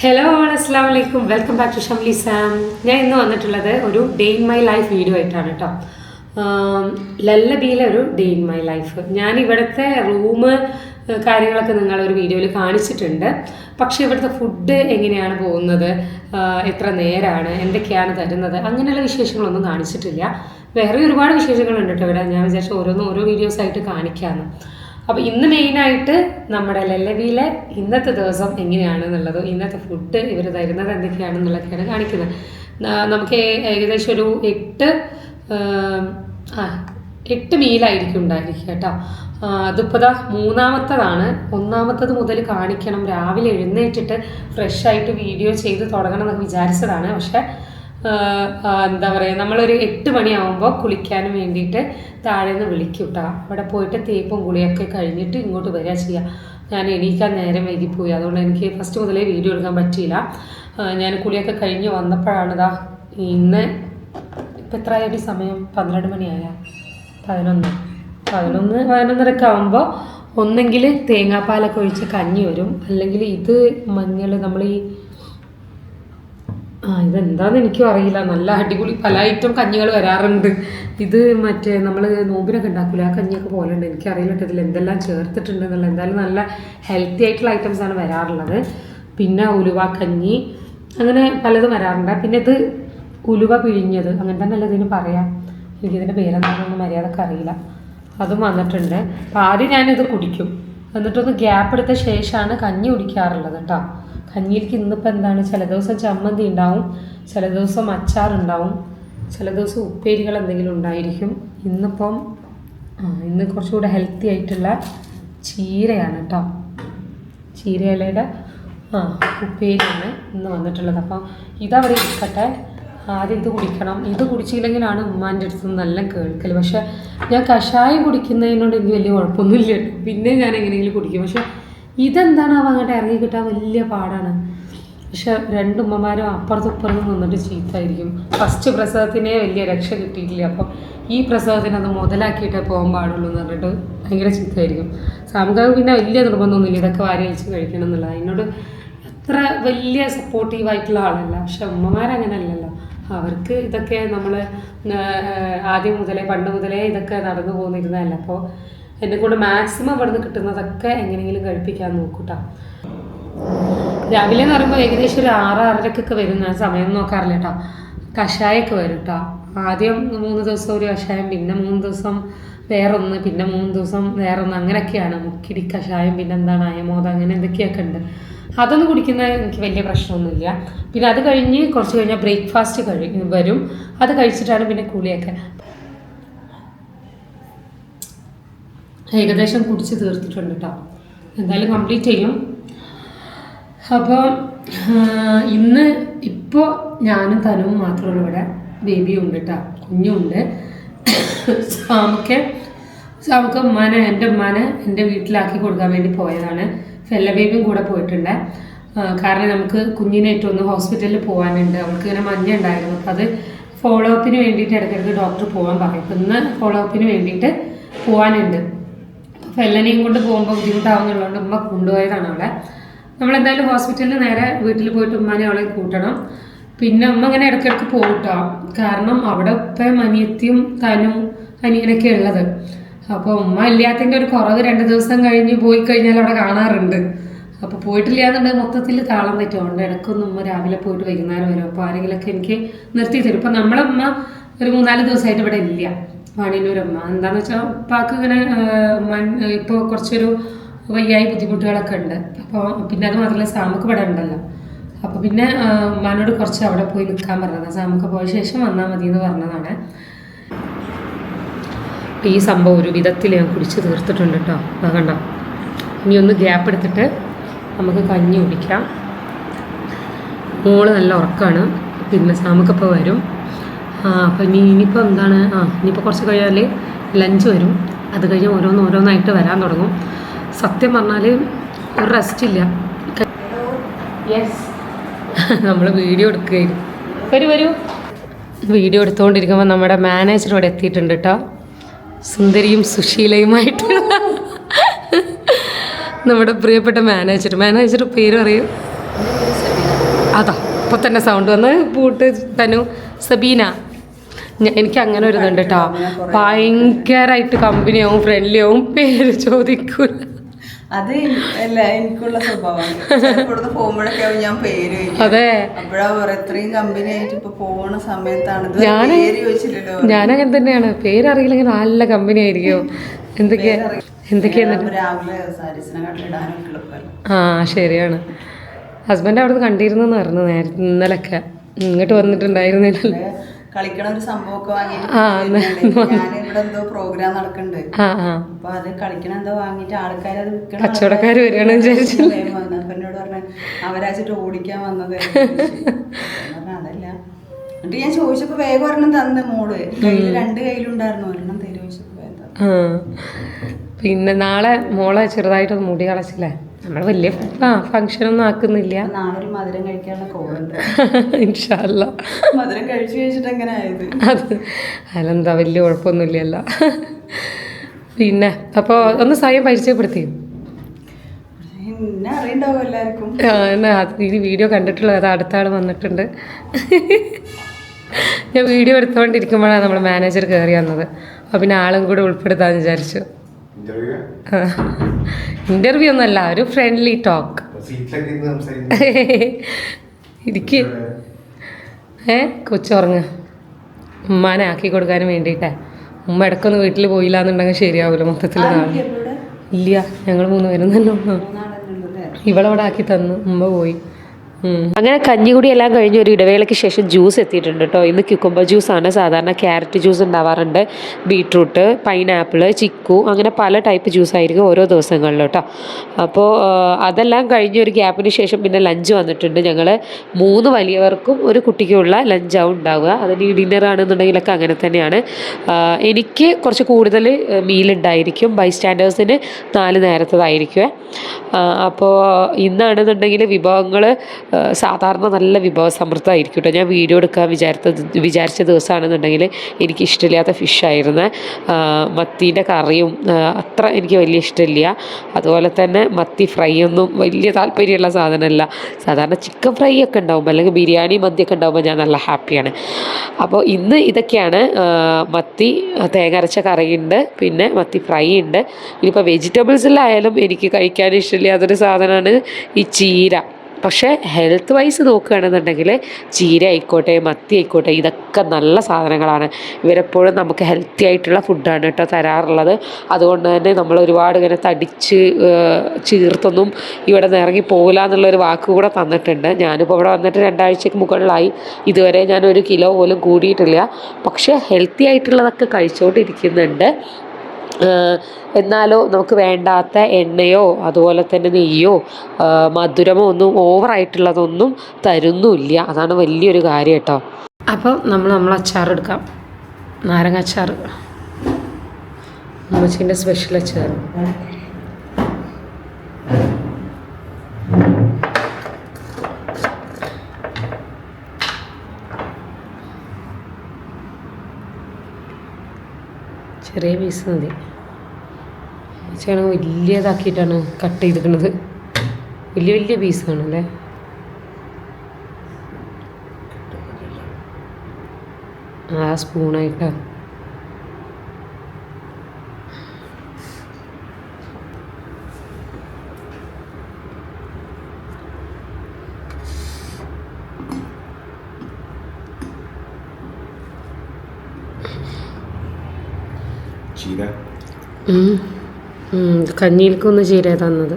Hello all, അസ്സാം വലൈക്കും. Welcome back to Shamli Sam. ഞാൻ ഇന്ന് വന്നിട്ടുള്ളത് ഒരു day in my life video ആയിട്ടാണ് കേട്ടോ. ലല്ലബിയിലെ ഒരു ഡേ ഇൻ മൈ ലൈഫ്. ഞാൻ ഇവിടുത്തെ റൂം കാര്യങ്ങളൊക്കെ നിങ്ങളൊരു വീഡിയോയിൽ കാണിച്ചിട്ടുണ്ട്. പക്ഷേ ഇവിടുത്തെ ഫുഡ് എങ്ങനെയാണ് പോകുന്നത്, എത്ര നേരമാണ്, എന്തൊക്കെയാണ് തരുന്നത്, അങ്ങനെയുള്ള വിശേഷങ്ങളൊന്നും കാണിച്ചിട്ടില്ല. വേറെ ഒരുപാട് വിശേഷങ്ങളുണ്ട് കേട്ടോ ഇവിടെ. ഞാൻ വിചാരിച്ചു ഓരോ വീഡിയോസായിട്ട് കാണിക്കാമെന്ന്. അപ്പോൾ ഇന്ന് മെയിനായിട്ട് നമ്മുടെ ലല്ലബിയിലെ ഇന്നത്തെ ദിവസം എങ്ങനെയാണെന്നുള്ളത്, ഇന്നത്തെ ഫുഡ് ഇവർ തരുന്നത് എന്തൊക്കെയാണെന്നുള്ളതൊക്കെയാണ് കാണിക്കുന്നത്. നമുക്ക് ഏകദേശം ഒരു 8 മീലായിരിക്കും ഉണ്ടായിരിക്കും കേട്ടോ. അതിപ്പോൾ മൂന്നാമത്തതാണ്. ഒന്നാമത്തത് മുതൽ കാണിക്കണം. രാവിലെ എഴുന്നേറ്റിട്ട് ഫ്രഷായിട്ട് വീഡിയോ ചെയ്ത് തുടങ്ങണം എന്നൊക്കെ വിചാരിച്ചതാണ്. പക്ഷേ എന്താ പറയുക, നമ്മളൊരു 8 മണിയാകുമ്പോൾ കുളിക്കാനും വേണ്ടിയിട്ട് താഴെ നിന്ന് വിളിക്കും കേട്ടോ. അവിടെ പോയിട്ട് തേപ്പും കുളിയൊക്കെ കഴിഞ്ഞിട്ട് ഇങ്ങോട്ട് വരിക ചെയ്യുക. ഞാൻ എണീക്കാൻ നേരം വൈകിപ്പോയി, അതുകൊണ്ട് എനിക്ക് ഫസ്റ്റ് മുതലേ വീഡിയോ എടുക്കാൻ പറ്റിയില്ല. ഞാൻ കുളിയൊക്കെ കഴിഞ്ഞ് വന്നപ്പോഴാണ് ഇന്ന് ഇപ്പം എത്രയായി സമയം? 12 മണിയായ 11:30 ആകുമ്പോൾ ഒന്നെങ്കിൽ തേങ്ങാപ്പാലൊക്കെ ഒഴിച്ച് കഞ്ഞി വരും, അല്ലെങ്കിൽ ഇത് മഞ്ഞൾ നമ്മൾ ഇതെന്താണെന്ന് എനിക്കും അറിയില്ല. നല്ല അടിപൊളി പല ഐറ്റം കഞ്ഞികൾ വരാറുണ്ട്. ഇത് മറ്റേ നമ്മൾ നോമ്പിനൊക്കെ ഉണ്ടാക്കില്ല, ആ കഞ്ഞിയൊക്കെ പോലെ ഉണ്ട്. എനിക്കറിയില്ല കേട്ടോ ഇതിൽ എന്തെല്ലാം ചേർത്തിട്ടുണ്ട് എന്നുള്ള. എന്തായാലും നല്ല ഹെൽത്തി ആയിട്ടുള്ള ഐറ്റംസാണ് വരാറുള്ളത്. പിന്നെ ഉലുവ കഞ്ഞി, അങ്ങനെ പലതും വരാറുണ്ട്. പിന്നെ ഇത് ഉലുവ പിഴിഞ്ഞത്, അങ്ങനെ തന്നെ അല്ല ഇതിന് പറയാം. എനിക്കിതിൻ്റെ പേരെന്താണെന്നൊന്നും മര്യാദക്ക് അറിയില്ല. അതും വന്നിട്ടുണ്ട്. അപ്പോൾ ആദ്യം ഞാനിത് കുടിക്കും, എന്നിട്ടൊന്ന് ഗ്യാപ്പ് എടുത്ത ശേഷമാണ് കഞ്ഞി കുടിക്കാറുള്ളത് കേട്ടോ. കഞ്ഞിയിലേക്ക് ഇന്നിപ്പോൾ എന്താണ്, ചില ദിവസം ചമ്മന്തി ഉണ്ടാവും, ചില ദിവസം അച്ചാറുണ്ടാവും, ചില ദിവസം ഉപ്പേരികൾ എന്തെങ്കിലും ഉണ്ടായിരിക്കും. ഇന്ന് കുറച്ചുകൂടെ ഹെൽത്തി ആയിട്ടുള്ള ചീരയാണ് കേട്ടോ. ചീരയിലയുടെ ഉപ്പേരിയാണ് ഇന്ന് വന്നിട്ടുള്ളത്. അപ്പം ഇതവിടെ ഇരിക്കട്ടെ. ആദ്യം ഇത് കുടിക്കണം. ഇത് കുടിച്ചില്ലെങ്കിലാണ് ഉമ്മാൻ്റെ അടുത്ത് നല്ല കേൾക്കൽ. പക്ഷേ ഞാൻ കഷായം കുടിക്കുന്നതിനോട് എനിക്ക് വലിയ കുഴപ്പമൊന്നുമില്ല. പിന്നെ ഞാൻ എങ്ങനെയെങ്കിലും കുടിക്കും. പക്ഷേ ഇതെന്താണ് അങ്ങോട്ട് ഇറങ്ങി കിട്ടാൻ വലിയ പാടാണ്. പക്ഷെ 2 ഉമ്മമാരും അപ്പുറത്തും നിന്നിട്ട് ചീത്തായിരിക്കും. ഫസ്റ്റ് പ്രസവത്തിനെ വലിയ രക്ഷ കിട്ടിയിട്ടില്ല, അപ്പം ഈ പ്രസവത്തിന് അത് മുതലാക്കിയിട്ടേ പോകാൻ പാടുള്ളൂ എന്ന് പറഞ്ഞിട്ട് ഭയങ്കര ചീത്തായിരിക്കും. സാമുഖാവ് പിന്നെ വലിയ നിർബന്ധമൊന്നുമില്ല ഇതൊക്കെ വാരി അയച്ച് കഴിക്കണം എന്നുള്ളത്. അതിനോട് അത്ര വലിയ സപ്പോർട്ടീവായിട്ടുള്ള ആളല്ല. പക്ഷെ ഉമ്മമാരങ്ങനെയല്ലല്ലോ. അവർക്ക് ഇതൊക്കെ നമ്മൾ ആദ്യം മുതലേ പണ്ട് മുതലേ ഇതൊക്കെ നടന്നു പോന്നിരുന്നതല്ല. അപ്പോൾ എന്നെക്കൊണ്ട് മാക്സിമം ഇവിടുന്ന് കിട്ടുന്നതൊക്കെ എങ്ങനെയെങ്കിലും കഴിപ്പിക്കാൻ നോക്കൂട്ടോ. രാവിലെ എന്ന് പറയുമ്പോൾ ഏകദേശം ഒരു 6-6:30 വരുന്ന സമയം നോക്കാറില്ല കേട്ടോ. കഷായമൊക്കെ വരും കേട്ടോ. ആദ്യം 3 ദിവസം ഒരു കഷായം, പിന്നെ 3 ദിവസം വേറൊന്ന്, പിന്നെ 3 ദിവസം വേറൊന്ന്, അങ്ങനെയൊക്കെയാണ്. മുക്കിടി കഷായം, പിന്നെ എന്താണ് അയമോദം, അങ്ങനെ എന്തൊക്കെയൊക്കെ ഉണ്ട്. അതൊന്നും കുടിക്കുന്നത് എനിക്ക് വലിയ പ്രശ്നമൊന്നുമില്ല. പിന്നെ അത് കഴിഞ്ഞ് കുറച്ച് കഴിഞ്ഞാൽ ബ്രേക്ക്ഫാസ്റ്റ് വരും. അത് കഴിച്ചിട്ടാണ് പിന്നെ കുളിയൊക്കെ. ഏകദേശം കുടിച്ച് തീർത്തിട്ടുണ്ട് കേട്ടോ. എന്തായാലും കംപ്ലീറ്റ് ചെയ്യും. അപ്പോൾ ഇപ്പോൾ ഞാനും തനുവും മാത്രമേ ഇവിടെ. ബേബിയും ഉണ്ട് കേട്ടോ, കുഞ്ഞുണ്ട്. സാമുക്ക് എൻ്റെ ഉമ്മാനെ എൻ്റെ വീട്ടിലാക്കി കൊടുക്കാൻ വേണ്ടി പോയതാണ്. ഫെല്ല ബേബിയും കൂടെ പോയിട്ടുണ്ട്. കാരണം നമുക്ക് കുഞ്ഞിനായിട്ട് ഒന്ന് ഹോസ്പിറ്റലിൽ പോകാനുണ്ട്. അവൾക്ക് ഇങ്ങനെ മഞ്ഞ ഉണ്ടായിരുന്നു. അപ്പോൾ അത് ഫോളോ അപ്പിന് വേണ്ടിയിട്ട് ഇടയ്ക്കിടയ്ക്ക് ഡോക്ടർ പോകാൻ പറയും. അപ്പോൾ ഇന്ന് ഫോളോ അപ്പിന് വേണ്ടിയിട്ട് പോകാനുണ്ട്. ഫെല്ലനെയും കൊണ്ട് പോകുമ്പോൾ ബുദ്ധിമുട്ടാവുന്നുള്ളതുകൊണ്ട് ഉമ്മ കൊണ്ടുപോയതാണ് അവളെ. നമ്മളെന്തായാലും ഹോസ്പിറ്റലിൽ നേരെ വീട്ടിൽ പോയിട്ട് ഉമ്മാനെ അവളെ കൂട്ടണം. പിന്നെ ഉമ്മ ഇങ്ങനെ ഇടയ്ക്കിടയ്ക്ക് പോകട്ടോ. കാരണം അവിടെ ഉപ്പയും അനിയത്തിയും തനും അനിയനൊക്കെ ഉള്ളത്. അപ്പോൾ ഉമ്മ ഇല്ലാത്തതിൻ്റെ ഒരു കുറവ് 2 ദിവസം കഴിഞ്ഞ് പോയി കഴിഞ്ഞാൽ അവിടെ കാണാറുണ്ട്. അപ്പോൾ പോയിട്ടില്ല എന്നുണ്ടെങ്കിൽ മൊത്തത്തിൽ താളം തെറ്റുകൊണ്ട് ഇടയ്ക്കൊന്നും ഉമ്മ രാവിലെ പോയിട്ട് വൈകുന്നേരം വരും. അപ്പോൾ ആരെങ്കിലുമൊക്കെ എനിക്ക് നിർത്തി തരും. ഇപ്പം നമ്മളെ ഉമ്മ ഒരു 3-4 ദിവസമായിട്ട് ഇവിടെ ഇല്ല, വാണിനൂരമ്മ. എന്താണെന്ന് വെച്ചാൽ ഉപ്പാക്ക് ഇങ്ങനെ ഇപ്പോൾ കുറച്ചൊരു വയ്യായി ബുദ്ധിമുട്ടുകളൊക്കെ ഉണ്ട്. അപ്പോൾ പിന്നെ അത് മാത്രമല്ല സാമുക്ക് ഇവിടെ ഉണ്ടല്ലോ. അപ്പോൾ പിന്നെ ഉമ്മാനോട് കുറച്ച് അവിടെ പോയി നിൽക്കാൻ പറഞ്ഞതാണ്. സാമുക്ക് പോയ ശേഷം വന്നാൽ മതി എന്ന് പറഞ്ഞതാണ്. ഈ സംഭവം ഒരു വിധത്തിൽ ഞാൻ കുടിച്ച് തീർത്തിട്ടുണ്ട് കേട്ടോ. അത് കണ്ടോ. ഇനി ഒന്ന് ഗ്യാപ്പ് എടുത്തിട്ട് നമുക്ക് കഞ്ഞി കുടിക്കാം. മോള് നല്ല ഉറക്കമാണ്. പിന്നെ സാമുക്കപ്പോൾ വരും. അപ്പോൾ ഇനിയിപ്പോൾ എന്താണ്, ഇനിയിപ്പോൾ കുറച്ച് കഴിഞ്ഞാൽ ലഞ്ച് വരും. അത് കഴിഞ്ഞ് ഓരോന്നായിട്ട് വരാൻ തുടങ്ങും. സത്യം പറഞ്ഞാൽ ഒരു റെസ്റ്റില്ല. യെസ്, നമ്മൾ വീഡിയോ എടുക്കുകയായിരുന്നു. വരൂ വീഡിയോ എടുത്തുകൊണ്ടിരിക്കുമ്പോൾ നമ്മുടെ മാനേജർ ഇവിടെ എത്തിയിട്ടുണ്ട് കേട്ടോ. സുന്ദരിയും സുശീലയുമായിട്ടുള്ള നമ്മുടെ പ്രിയപ്പെട്ട മാനേജർ പേര് പറയൂ. അതാ ഇപ്പൊ തന്നെ സൗണ്ട് വന്ന് പൂട്ട് തനു സബീന. എനിക്ക് അങ്ങനെ ഒരു ഇതുണ്ട് കേട്ടോ, ഭയങ്കരമായിട്ട് കമ്പനിയാവും ഫ്രണ്ട്ലിയാവും, പേര് ചോദിക്കൂല. അത് അല്ല എനിക്കുള്ള സ്വഭാവമാണ്. പോകുമ്പോഴൊക്കെ ഞാൻ പേര് അതെ അപ്പോഴാ പറയാ ഇത്രയും കമ്പനി ആയിട്ട് ഇപ്പൊ പോണ സമയത്താണ് ഞാനങ്ങനെ തന്നെയാണ്. പേരറിയില്ലെങ്കിൽ നല്ല കമ്പനി ആയിരിക്കും. എന്തൊക്കെയാണ് രാവിലെ സാരീസിനെ കണ്ടിടാനൊക്കെ എളുപ്പമല്ല. ആ ശരിയാണ്. ഹസ്ബൻഡ് അവിടെ പറഞ്ഞു നേരത്തെ ഇന്നലൊക്കെ ഇങ്ങോട്ട് വന്നിട്ടുണ്ടായിരുന്നില്ല. കളിക്കണ ഒരു സംഭവമൊക്കെ വാങ്ങിട്ട് ഞാനിവിടെ എന്തോ പ്രോഗ്രാം നടക്കുന്നുണ്ട്. അപ്പൊ അത് കളിക്കണ എന്തോ വാങ്ങിട്ട് ആൾക്കാർ അത് കച്ചവടക്കാര് വരികയാണ് വിചാരിച്ചു. അപ്പൊ എന്നോട് പറഞ്ഞ അവരാച്ചിട്ട് ഓടിക്കാൻ വന്നത്. അതല്ല എന്നിട്ട് ഞാൻ ചോദിച്ചപ്പോ വേഗം ഒരെണ്ണം തന്ന മോള് കയ്യില് 2 കയ്യിലുണ്ടായിരുന്നു. ഒരെണ്ണം തരും ചോദിച്ചപ്പോ. പിന്നെ നാളെ മോളെ ചെറുതായിട്ടൊന്ന് മുടി കളച്ചില്ലേ? നമ്മൾ വലിയ ഫംഗ്ഷനൊന്നും ആക്കുന്നില്ല. നാളെ ഒരു മധുരം കഴിക്കാനുള്ള കോളുണ്ട്. ഇൻഷാ അല്ലാ. മധുരം കഴിച്ചിട്ട് എങ്ങനെ ആയത്? അത് അതിലെന്താ വലിയ കുഴപ്പമൊന്നുമില്ലല്ലോ. പിന്നെ അപ്പോൾ ഒന്ന് സ്വയം പരിചയപ്പെടുത്തി. എന്നെ അറിയണ്ടാവും എല്ലാവർക്കും. ഈ വീഡിയോ കണ്ടിട്ടുള്ളത് അടുത്ത ആൾ വന്നിട്ടുണ്ട്. ഞാൻ വീഡിയോ എടുത്തുകൊണ്ടിരിക്കുമ്പോഴാണ് നമ്മുടെ മാനേജർ കയറി വന്നത്. അപ്പോൾ പിന്നെ ആളും കൂടെ ഉൾപ്പെടുത്താമെന്ന് വിചാരിച്ചു. ഇന്റർവ്യൂ ഒന്നല്ല, ഒരു ഫ്രണ്ട്ലി ടോക്ക്. ഇരിക്ക്. കൊച്ചുറങ്ങ്. ഉമ്മാനെ ആക്കി കൊടുക്കാനും വേണ്ടിയിട്ടേ. ഉമ്മ ഇടയ്ക്കൊന്ന് വീട്ടിൽ പോയില്ല എന്നുണ്ടെങ്കിൽ ശരിയാവില്ല മൊത്തത്തിൽ. ഇല്ല, ഞങ്ങൾ 3 പേരും തന്നെ ഉള്ളൂ. ഇവളവിടെ ആക്കി തന്നു, ഉമ്മ പോയി. അങ്ങനെ കഞ്ഞികുടി എല്ലാം കഴിഞ്ഞ് ഒരു ഇടവേളയ്ക്ക് ശേഷം ജ്യൂസ് എത്തിയിട്ടുണ്ട് കേട്ടോ. ഇന്ന് ക്യുക്കുംബർ ജ്യൂസാണ്. സാധാരണ ക്യാരറ്റ് ജ്യൂസ് ഉണ്ടാവാറുണ്ട്, ബീട്രൂട്ട്, പൈനാപ്പിൾ, ചിക്കു, അങ്ങനെ പല ടൈപ്പ് ജ്യൂസായിരിക്കും ഓരോ ദിവസങ്ങളിൽ കേട്ടോ. അപ്പോൾ അതെല്ലാം കഴിഞ്ഞ് ഒരു ഗ്യാപ്പിന് ശേഷം പിന്നെ ലഞ്ച് വന്നിട്ടുണ്ട്. ഞങ്ങൾ 3 വലിയവർക്കും ഒരു കുട്ടിക്കുമുള്ള ലഞ്ചാവും ഉണ്ടാവുക. അതിന് ഡിന്നർ ആണെന്നുണ്ടെങ്കിലൊക്കെ അങ്ങനെ തന്നെയാണ്. എനിക്ക് കുറച്ച് കൂടുതൽ മീലുണ്ടായിരിക്കും, ബൈസ്റ്റാൻഡേഴ്സിന് 4 നേരത്തതായിരിക്കും. അപ്പോൾ ഇന്നാണെന്നുണ്ടെങ്കിൽ വിഭവങ്ങൾ സാധാരണ നല്ല വിഭവസമൃദ്ധമായിരിക്കും കേട്ടോ. ഞാൻ വീഡിയോ എടുക്കാൻ വിചാരിച്ച ദിവസമാണെന്നുണ്ടെങ്കിൽ എനിക്ക് ഇഷ്ടമില്ലാത്ത ഫിഷായിരുന്നു. മത്തീൻ്റെ കറിയും അത്ര എനിക്ക് വലിയ ഇഷ്ടമില്ല. അതുപോലെ തന്നെ മത്തി ഫ്രൈ ഒന്നും വലിയ താല്പര്യമുള്ള സാധനമല്ല. സാധാരണ ചിക്കൻ ഫ്രൈ ഒക്കെ ഉണ്ടാകുമ്പോൾ അല്ലെങ്കിൽ ബിരിയാണി മന്തിയൊക്കെ ഉണ്ടാകുമ്പോൾ ഞാൻ നല്ല ഹാപ്പിയാണ്. അപ്പോൾ ഇന്ന് ഇതൊക്കെയാണ്. മത്തി തേങ്ങ അരച്ച കറിയുണ്ട്, പിന്നെ മത്തി ഫ്രൈ ഉണ്ട്. ഇനിയിപ്പോൾ വെജിറ്റബിൾസിലായാലും എനിക്ക് കഴിക്കാൻ ഇഷ്ടമില്ലാത്തൊരു സാധനമാണ് ഈ ചീര. പക്ഷേ ഹെൽത്ത് വൈസ് നോക്കുകയാണെന്നുണ്ടെങ്കിൽ ചീര ആയിക്കോട്ടെ, മത്തി ആയിക്കോട്ടെ, ഇതൊക്കെ നല്ല സാധനങ്ങളാണ്. ഇവരെപ്പോഴും നമുക്ക് ഹെൽത്തി ആയിട്ടുള്ള ഫുഡാണ് കേട്ടോ തരാറുള്ളത്. അതുകൊണ്ട് തന്നെ നമ്മൾ ഒരുപാട് ഇങ്ങനെ തടിച്ച് ചീർത്തൊന്നും ഇവിടെ നിന്ന് ഇറങ്ങി പോകില്ല എന്നുള്ളൊരു വാക്ക് കൂടെ തന്നിട്ടുണ്ട്. ഞാനിപ്പോൾ ഇവിടെ വന്നിട്ട് 2 ആഴ്ചയ്ക്ക് മുകളിലായി. ഇതുവരെ ഞാൻ 1 കിലോ പോലും കൂടിയിട്ടില്ല. പക്ഷേ ഹെൽത്തി ആയിട്ടുള്ളതൊക്കെ കഴിച്ചുകൊണ്ടിരിക്കുന്നുണ്ട്. എന്നാലോ നമുക്ക് വേണ്ടാത്ത എണ്ണയോ അതുപോലെ തന്നെ നെയ്യോ മധുരമോ ഒന്നും ഓവറായിട്ടുള്ളതൊന്നും തരുന്നുമില്ല. അതാണ് വലിയൊരു കാര്യം കേട്ടോ. അപ്പം നമ്മൾ അച്ചാർ എടുക്കാം. നാരങ്ങ അച്ചാർ, ഉമ്മച്ചീൻ്റെ സ്പെഷ്യൽ അച്ചാർ. ചെറിയ പീസ് മതി. ഉമ്മച്ചിയാണെങ്കിൽ വലിയതാക്കിയിട്ടാണ് കട്ട് ചെയ്തിരിക്കുന്നത്. വലിയ പീസാണ് അല്ലേ. ആ സ്പൂണായിട്ടാ. കഞ്ഞിയിലേക്കൊന്ന് ചീര തന്നത്.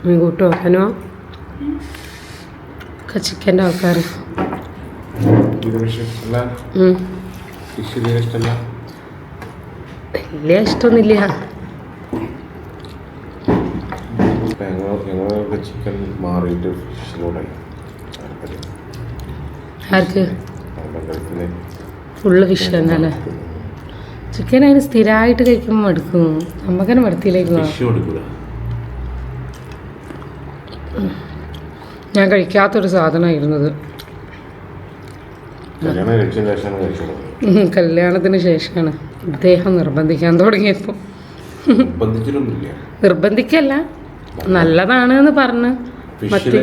മീൻ കൂട്ടോ ഹനോ? ചിക്കൻ്റെ ആൾക്കാർ വലിയ ഇഷ്ടമൊന്നുമില്ല. ചിക്കൻ മാറിയിട്ട് ഫിഷിലോടായി. ആർക്ക്? ഫുള്ള് ഫിഷ് തന്നെ അല്ലേ. ചിക്കൻ അതിന് സ്ഥിരമായിട്ട് കഴിക്കുമ്പോൾ മടുക്കും. നമുക്കന്നെ മടുത്തിലേക്ക് ഞാൻ കഴിക്കാത്തൊരു സാധനമായിരുന്നത്. കല്യാണത്തിന് ശേഷമാണ് ഇദ്ദേഹം നിർബന്ധിക്കാൻ തുടങ്ങിയപ്പോൾ. നിർബന്ധിച്ചിട്ടൊന്നുമില്ല. നിർബന്ധിക്കല്ല, നല്ലതാണ് എന്ന് പറഞ്ഞ്. ഫിഷില്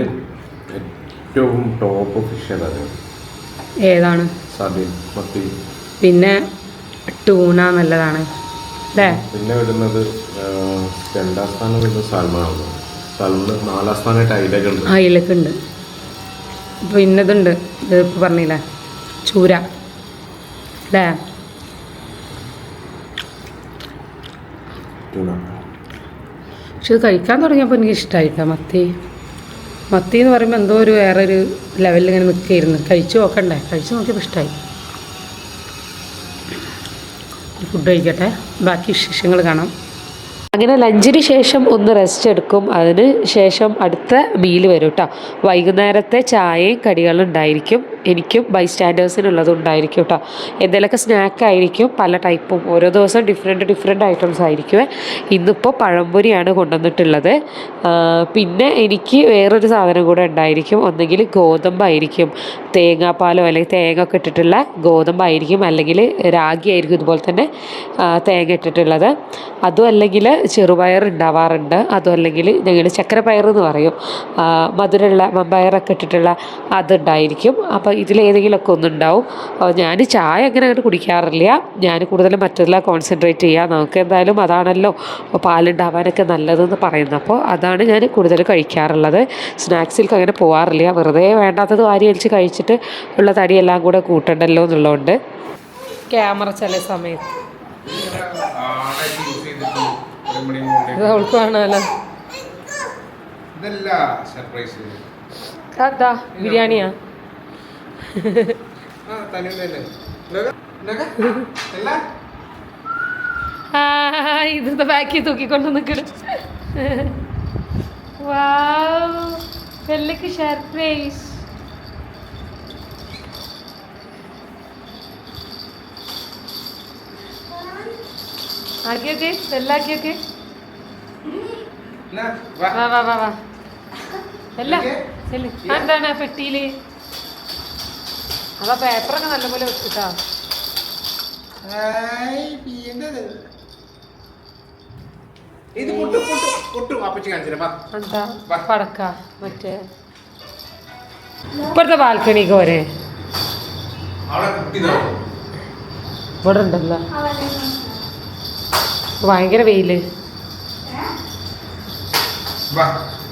ഏറ്റവും ടോപ്പ് ഫിഷ് ഏതാണ്? ഏതാണ്? സബീൻ മത്തി. പിന്നെ ടൂണ നല്ലതാണ് അല്ലേ? പിന്നെ വരുന്നത് 2ാം സ്ഥാനം വരുന്നത് സൽമാനാണ്. സൽമാൻ 4ാം സ്ഥാനമായിട്ട് അയിലൊക്കെ ഉണ്ട്. അയിലൊക്കെ ഉണ്ട്. പിന്നെ ഇതുണ്ട്, ഇത് ഇപ്പോൾ പറഞ്ഞില്ലേ, ചൂര അല്ലേ? ട്യൂണ. പക്ഷെ ഇത് കഴിക്കാൻ തുടങ്ങിയപ്പോൾ എനിക്ക് ഇഷ്ടമായിട്ടോ മത്തി. മത്തി എന്ന് പറയുമ്പോൾ എന്തോ ഒരു വേറൊരു ലെവലിൽ ഇങ്ങനെ നിൽക്കുകയായിരുന്നു. കഴിച്ചു നോക്കണ്ടേ? കഴിച്ചു നോക്കിയപ്പോൾ ഇഷ്ടമായി. ഫുഡ് കഴിക്കട്ടെ, ബാക്കി വിശേഷങ്ങൾ കാണാം. അങ്ങനെ ലഞ്ചിന് ശേഷം ഒന്ന് റെസ്റ്റ് എടുക്കും. അതിന് ശേഷം അടുത്ത മീൽ വരും കേട്ടോ. വൈകുന്നേരത്തെ ചായയും കടികളും ഉണ്ടായിരിക്കും. എനിക്കും ബൈസ്റ്റാൻഡേഴ്സിനുള്ളതും ഉണ്ടായിരിക്കും കേട്ടോ. എന്തെങ്കിലുമൊക്കെ സ്നാക്കായിരിക്കും, പല ടൈപ്പും. ഓരോ ദിവസം ഡിഫറെൻറ്റ് ഐറ്റംസ് ആയിരിക്കും. ഇന്നിപ്പോൾ പഴംപൊരിയാണ് കൊണ്ടുവന്നിട്ടുള്ളത്. പിന്നെ എനിക്ക് വേറൊരു സാധനം കൂടെ ഉണ്ടായിരിക്കും. ഒന്നെങ്കിൽ ഗോതമ്പായിരിക്കും, തേങ്ങാപ്പാലോ അല്ലെങ്കിൽ തേങ്ങ ഒക്കെ ഇട്ടിട്ടുള്ള ഗോതമ്പായിരിക്കും, അല്ലെങ്കിൽ രാഗി ആയിരിക്കും ഇതുപോലെ തന്നെ തേങ്ങ ഇട്ടിട്ടുള്ളത്. അതും അല്ലെങ്കിൽ ചെറുപയർ ഉണ്ടാവാറുണ്ട്. അതും അല്ലെങ്കിൽ ഞങ്ങൾ ചക്കരപ്പയർ എന്ന് പറയും, മധുരമുള്ള മമ്പയറൊക്കെ ഇട്ടിട്ടുള്ള അതുണ്ടായിരിക്കും. അപ്പോൾ ഇതിലേതെങ്കിലുമൊക്കെ ഒന്നുണ്ടാവും. ഞാൻ ചായ അങ്ങനെ അങ്ങോട്ട് കുടിക്കാറില്ല. ഞാൻ കൂടുതലും മറ്റെല്ലാം കോൺസെൻട്രേറ്റ് ചെയ്യുക. നമുക്ക് എന്തായാലും അതാണല്ലോ പാലുണ്ടാവാനൊക്കെ നല്ലതെന്ന് പറയുന്നത്. അപ്പോൾ അതാണ് ഞാൻ കൂടുതൽ കഴിക്കാറുള്ളത്. സ്നാക്സിലേക്ക് അങ്ങനെ പോകാറില്ല. വെറുതെ വേണ്ടാത്തത് വാരി അടിച്ച് കഴിച്ചിട്ട് ഉള്ള തടിയെല്ലാം കൂടെ കൂട്ടണ്ടല്ലോ എന്നുള്ളതുകൊണ്ട്. ക്യാമറ ചില സമയത്ത് ഇത് അവൾക്ക് കാണാമല്ലോ. അതാ ബിരിയാണിയാ. ഇത് ബാക്കി തൂക്കിക്കൊണ്ട് നിൽക്കണം. വെള്ളിക്ക് സർപ്രൈസ്. ആക്കിയൊക്കെ വെള്ളാക്കിയൊക്കെ വാ വാ വാ വാ എല്ലാം എന്താണ് പെട്ടിയില്? അതാ പേപ്പറൊക്കെ നല്ലപോലെ വെച്ചിട്ടാ. എന്താ പടക്ക മറ്റേ ഇപ്പഴത്തെ ബാൽക്കണിക്ക് പോരെ? ഇവിടെ ഉണ്ടല്ലോ ഭയങ്കര വെയില്.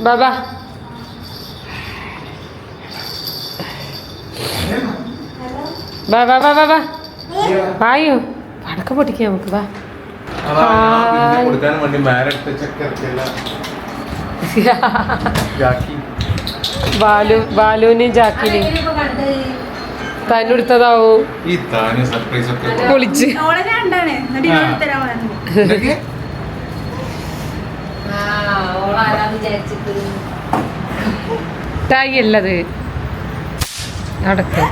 ബാബാ വാ വാ വാ വാ വാ വായോ പടക്കം പൊട്ടിക്കാം നമുക്ക്. വാ ബാലുവിനെയും ജാക്കിനെയും തന്നെടുത്തതാവൂ പൊളിച്ച്. ടായി അല്ലത് നടക്ക്.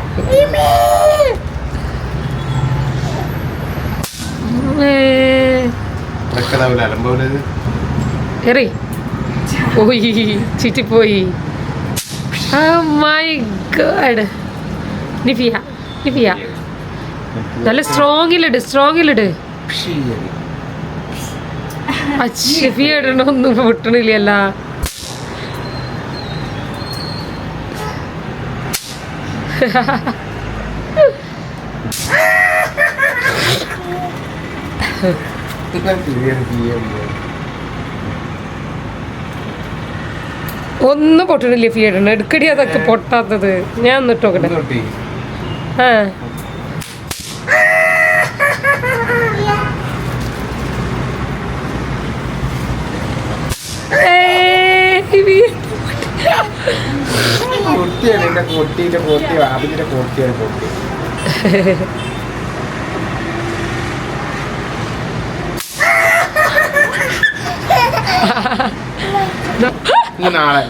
എറി പോയി ചുറ്റിപ്പോയി. My God. നിഫിയ നിഫിയ നല്ല സ്ട്രോങ്ങിലിട്. ഷെഫിയ ഇടണൊന്നും പൊട്ടണില്ല. ഒന്നും പൊട്ടണില്ല. ഫിയ ഇടണം എടുക്കടി. അതൊക്കെ പൊട്ടാത്തത് ഞാൻ ഒന്നിട്ടോക്കട്ടെ. ആ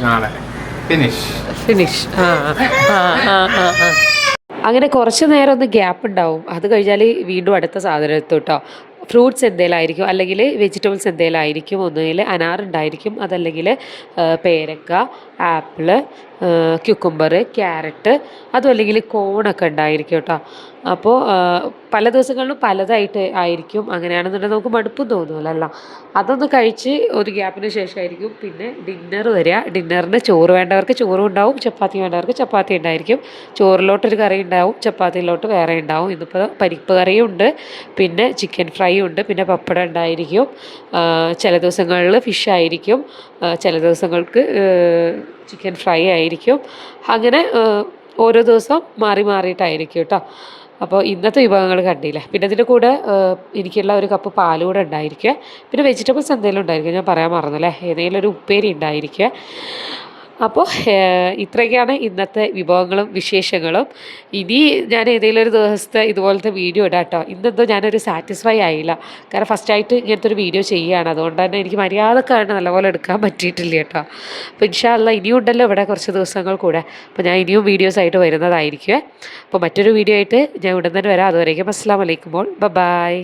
നാളെ ഫിനിഷ്. അങ്ങനെ കുറച്ച് നേരം ഒന്ന് ഗ്യാപ്പ് ഉണ്ടാവും. അത് കഴിഞ്ഞാൽ വീണ്ടും അടുത്ത സാധനം എത്തും കേട്ടോ. ഫ്രൂട്ട്സ് എന്തെങ്കിലും ആയിരിക്കും, അല്ലെങ്കിൽ വെജിറ്റബിൾസ് എന്തെങ്കിലും ആയിരിക്കും. ഒന്നുകിൽ അനാറുണ്ടായിരിക്കും, അതല്ലെങ്കിൽ പേരക്ക, ആപ്പിള്, ക്യുക്കുംബർ, ക്യാരറ്റ്, അതും അല്ലെങ്കിൽ കോണൊക്കെ ഉണ്ടായിരിക്കും കേട്ടോ. അപ്പോൾ പല ദിവസങ്ങളിലും പലതായിട്ട് ആയിരിക്കും. അങ്ങനെയാണെന്നുണ്ടെങ്കിൽ നമുക്ക് മടുപ്പും തോന്നുമല്ലോ. അതൊന്ന് കഴിച്ച് ഒരു ഗ്യാപ്പിന് ശേഷമായിരിക്കും പിന്നെ ഡിന്നർ വരിക. ഡിന്നറിന് ചോറ് വേണ്ടവർക്ക് ചോറും ഉണ്ടാവും, ചപ്പാത്തി വേണ്ടവർക്ക് ചപ്പാത്തി ഉണ്ടായിരിക്കും. ചോറിലോട്ടൊരു കറി ഉണ്ടാവും, ചപ്പാത്തിയിലോട്ട് വേറെ ഉണ്ടാവും. ഇന്നിപ്പോൾ പരിപ്പ് കറിയും ഉണ്ട്, പിന്നെ ചിക്കൻ ഫ്രൈയും ഉണ്ട്, പിന്നെ പപ്പടം ഉണ്ടായിരിക്കും. ചില ദിവസങ്ങളിൽ ഫിഷ് ആയിരിക്കും, ചില ദിവസങ്ങൾക്ക് ചിക്കൻ ഫ്രൈ ആയിരിക്കും. അങ്ങനെ ഓരോ ദിവസം മാറി മാറിയിട്ടായിരിക്കും കേട്ടോ. അപ്പോൾ ഇന്നത്തെ വിഭവങ്ങൾ കണ്ടില്ലേ. പിന്നെ ഇതിൻ്റെ കൂടെ എനിക്കുള്ള ഒരു കപ്പ് പാലും കൂടെ ഉണ്ടായിരിക്കുക. പിന്നെ വെജിറ്റബിൾസ് എന്തെങ്കിലും ഉണ്ടായിരിക്കും, ഞാൻ പറയാൻ മറന്നല്ലേ. ഏതെങ്കിലും ഒരു ഉപ്പേരി ഉണ്ടായിരിക്കുക. അപ്പോൾ ഇത്രയൊക്കെയാണ് ഇന്നത്തെ വിഭവങ്ങളും വിശേഷങ്ങളും. ഇനി ഞാൻ ഏതെങ്കിലും ഒരു ദിവസത്തെ ഇതുപോലത്തെ വീഡിയോ ഇടാം കേട്ടോ. ഇന്നെന്തോ ഞാനൊരു സാറ്റിസ്ഫൈ ആയില്ല, കാരണം ഫസ്റ്റായിട്ട് ഇങ്ങനത്തെ ഒരു വീഡിയോ ചെയ്യുകയാണ്. അതുകൊണ്ട് തന്നെ എനിക്ക് മര്യാദക്കായിട്ട് നല്ലപോലെ എടുക്കാൻ പറ്റിയിട്ടില്ല കേട്ടോ. അപ്പോൾ ഇൻഷാ അല്ലാ ഇനിയും ഉണ്ടല്ലോ ഇവിടെ കുറച്ച് ദിവസങ്ങൾ കൂടെ. അപ്പോൾ ഞാൻ ഇനിയും വീഡിയോസായിട്ട് വരുന്നതായിരിക്കും. അപ്പോൾ മറ്റൊരു വീഡിയോ ആയിട്ട് ഞാൻ ഉടൻ തന്നെ വരാം. അതുവരേക്കും അസ്സലാമു അലൈക്കും. ബൈ.